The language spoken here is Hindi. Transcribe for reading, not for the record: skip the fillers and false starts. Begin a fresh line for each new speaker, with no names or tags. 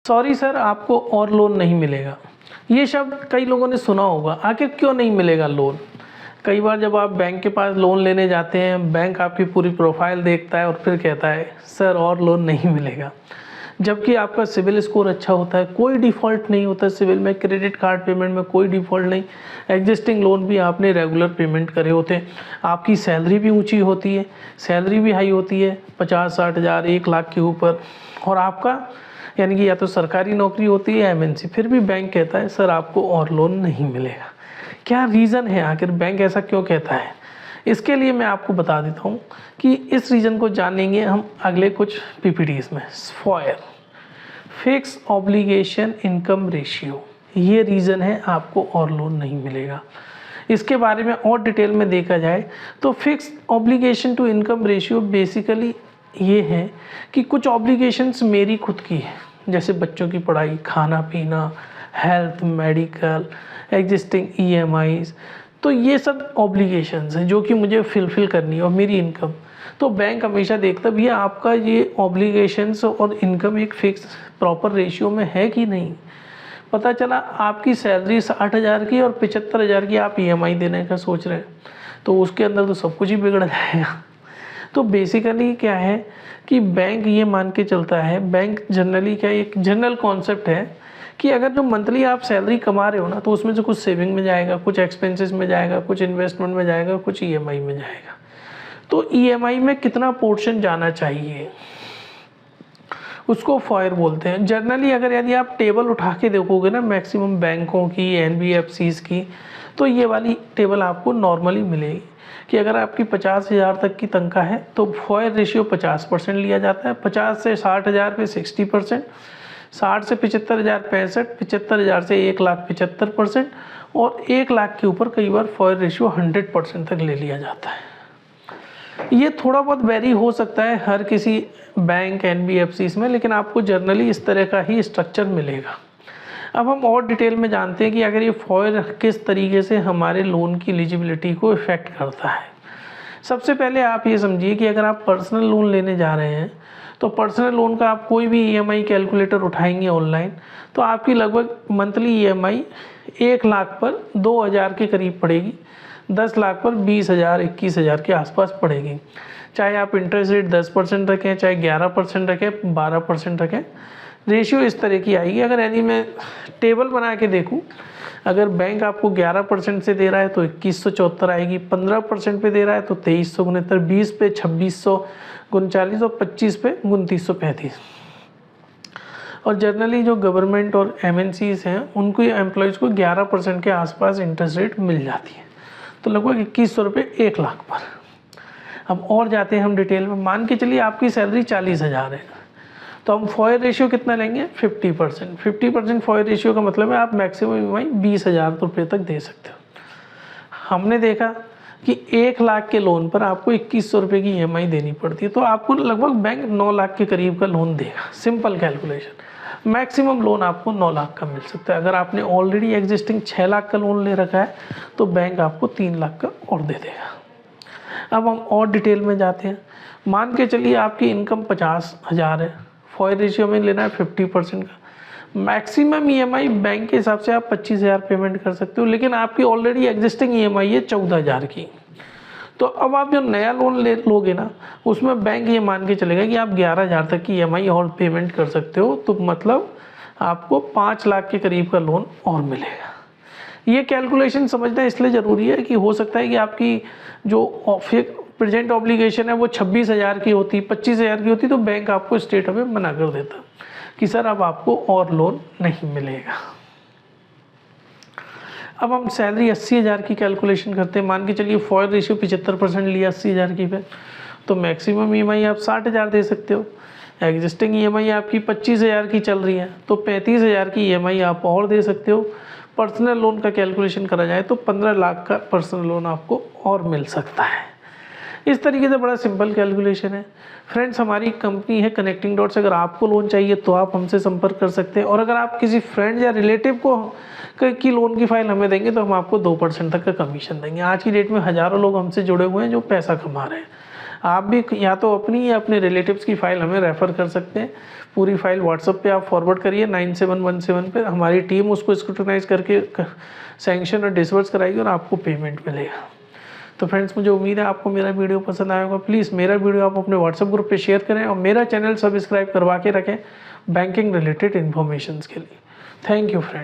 सॉरी सर आपको और लोन नहीं मिलेगा। ये शब्द कई लोगों ने सुना होगा। आखिर क्यों नहीं मिलेगा लोन? कई बार जब आप बैंक के पास लोन लेने जाते हैं, बैंक आपकी पूरी प्रोफाइल देखता है और फिर कहता है सर और लोन नहीं मिलेगा। जबकि आपका सिविल स्कोर अच्छा होता है, कोई डिफ़ॉल्ट नहीं होता सिविल में, क्रेडिट कार्ड पेमेंट में कोई डिफ़ॉल्ट नहीं, एग्जिस्टिंग लोन भी आपने रेगुलर पेमेंट करे होते हैं, आपकी सैलरी भी ऊंची होती है, सैलरी भी हाई होती है 50-60 हज़ार 1 लाख के ऊपर, और आपका यानी कि या तो सरकारी नौकरी होती है या एमएनसी, फिर भी बैंक कहता है सर आपको और लोन नहीं मिलेगा। क्या रीज़न है, आखिर बैंक ऐसा क्यों कहता है? इसके लिए मैं आपको बता देता हूँ कि इस रीज़न को जानेंगे हम अगले कुछ पीपीटीज में। FOIR, fix obligation income ratio, ये रीज़न है आपको और लोन नहीं मिलेगा। इसके बारे में और डिटेल में देखा जाए तो fix obligation to income ratio basically ये है कि कुछ ऑब्लिगेशंस मेरी खुद की है, जैसे बच्चों की पढ़ाई, खाना पीना, हेल्थ, मेडिकल, एग्जिस्टिंग EMIs, तो ये सब ऑब्लिगेशंस हैं जो कि मुझे फिलफिल करनी है और मेरी इनकम। तो बैंक हमेशा देखता भी है आपका ये ऑब्लिगेशंस और इनकम एक फिक्स प्रॉपर रेशियो में है कि नहीं। पता चला आपकी सैलरी 60 हज़ार की और 75 हज़ार की आप EMI देने का सोच रहे हैं, तो उसके अंदर तो सब कुछ ही बिगड़ जाएगा। तो बेसिकली क्या है कि बैंक ये मान के चलता है, बैंक जनरली क्या, एक जनरल कॉन्सेप्ट है कि अगर जो मंथली आप सैलरी कमा रहे हो ना, तो उसमें से कुछ सेविंग में जाएगा, कुछ एक्सपेंसेस में जाएगा, कुछ इन्वेस्टमेंट में जाएगा, कुछ EMI में जाएगा। तो EMI में कितना पोर्शन जाना चाहिए उसको FOIR बोलते हैं। जनरली अगर यदि आप टेबल उठा के देखोगे ना मैक्सिमम बैंकों की, NBFCs की, तो ये वाली टेबल आपको नॉर्मली मिलेगी कि अगर आपकी 50 हज़ार तक की तनख्वाह है तो FOIR रेशियो 50% लिया जाता है, 50 से 60 हज़ार पे 60%, 60 से 75 हज़ार 65%, 75 हज़ार से 1 लाख 75%, और 1 लाख के ऊपर कई बार FOIR रेशियो 100% तक ले लिया जाता है। ये थोड़ा बहुत वेरी हो सकता है हर किसी बैंक NBFCs में, लेकिन आपको जनरली इस तरह का ही स्ट्रक्चर मिलेगा। अब हम और डिटेल में जानते हैं कि अगर ये FOIR किस तरीके से हमारे लोन की एलिजिबिलिटी को इफ़ेक्ट करता है। सबसे पहले आप ये समझिए कि अगर आप पर्सनल लोन लेने जा रहे हैं तो पर्सनल लोन का आप कोई भी EMI कैलकुलेटर उठाएंगे ऑनलाइन, तो आपकी लगभग मंथली EMI 1 लाख पर 2,000 के करीब पड़ेगी, 10 लाख पर 20,000 21,000 के आसपास पड़ेगी। चाहे आप इंटरेस्ट रेट 10% रखें, चाहे 11% रखें, 12% रखें, रेशियो इस तरह की आएगी। अगर यदि मैं टेबल बना के देखूं, अगर बैंक आपको 11% से दे रहा है तो 2174 आएगी, 15% पे दे रहा है तो 2369, 20 पे 2639 और 25 पे 2935। और जनरली जो गवर्नमेंट और MNCs हैं उनको एम्प्लॉयज़ को 11% के आसपास इंटरेस्ट रेट मिल जाती है, तो लगभग 2100 रुपये 1 लाख पर। अब और जाते हैं हम डिटेल में। मान के चलिए आपकी सैलरी 40 हज़ार है, तो हम FOIR रेशियो कितना लेंगे? 50%। 50% FOIR रेशियो का मतलब है आप मैक्सिमम EMI 20 हज़ार रुपये तक दे सकते हो। हमने देखा कि 1 लाख के लोन पर आपको 2100 रुपये की EMI देनी पड़ती है, तो आपको लगभग बैंक 9 लाख के करीब का लोन देगा। सिंपल कैलकुलेशन, मैक्सिमम लोन आपको 9 लाख का मिल सकता है। अगर आपने ऑलरेडी एग्जिस्टिंग 6 लाख का लोन ले रखा है तो बैंक आपको 3 लाख का और दे देगा। अब हम और डिटेल में जाते हैं। मान के चलिए आपकी इनकम 50 हज़ार है, FOIR रेशियो में लेना है 50% का, मैक्सिमम EMI बैंक के हिसाब से आप 25 हज़ार पेमेंट कर सकते हो, लेकिन आपकी ऑलरेडी एग्जिस्टिंग EMI है 14 हज़ार की। तो अब आप जो नया लोन ले लोगे ना, उसमें बैंक ये मान के चलेगा कि आप 11 हज़ार तक की EMI और पेमेंट कर सकते हो, तो मतलब आपको 5 लाख के करीब का लोन और मिलेगा। ये कैलकुलेशन समझना इसलिए ज़रूरी है कि हो सकता है कि आपकी जो प्रेजेंट ऑब्लिगेशन है वो 26 हज़ार की होती, 25 हज़ार की होती, तो बैंक आपको स्टेट में मना कर देता कि सर अब आपको और लोन नहीं मिलेगा। अब हम सैलरी 80 हज़ार की कैलकुलेशन करते हैं। मान के चलिए FOIR रेशियो 75% लिया 80 हज़ार की पे, तो मैक्सिमम EMI आप 60 हज़ार दे सकते हो। एग्जिस्टिंग EMI आपकी 25 हज़ार की चल रही है, तो 35 हज़ार की EMI आप और दे सकते हो। पर्सनल लोन का कैलकुलेशन करा जाए तो 15 लाख का पर्सनल लोन आपको और मिल सकता है। इस तरीके से बड़ा सिंपल कैलकुलेशन है। फ्रेंड्स, हमारी कंपनी है कनेक्टिंग डॉट्स। अगर आपको लोन चाहिए तो आप हमसे संपर्क कर सकते हैं, और अगर आप किसी फ्रेंड या रिलेटिव को की लोन की फाइल हमें देंगे तो हम आपको 2% तक का कमीशन देंगे। आज की डेट में हज़ारों लोग हमसे जुड़े हुए हैं जो पैसा कमा रहे हैं। आप भी या तो अपनी या अपने रिलेटिव्स की फ़ाइल हमें रेफ़र कर सकते हैं। पूरी फाइल व्हाट्सएप पे आप फॉरवर्ड करिए 9717 पे, हमारी टीम उसको स्क्रूटनाइज करके सैंक्शन और डिसबर्स कराएगी और आपको पेमेंट मिलेगा। तो फ्रेंड्स, मुझे उम्मीद है आपको मेरा वीडियो पसंद आया होगा। प्लीज़ मेरा वीडियो आप अपने व्हाट्सएप ग्रुप पे शेयर करें और मेरा चैनल सब्सक्राइब करवा के रखें बैंकिंग रिलेटेड इन्फॉर्मेशन के लिए। Thank you friends.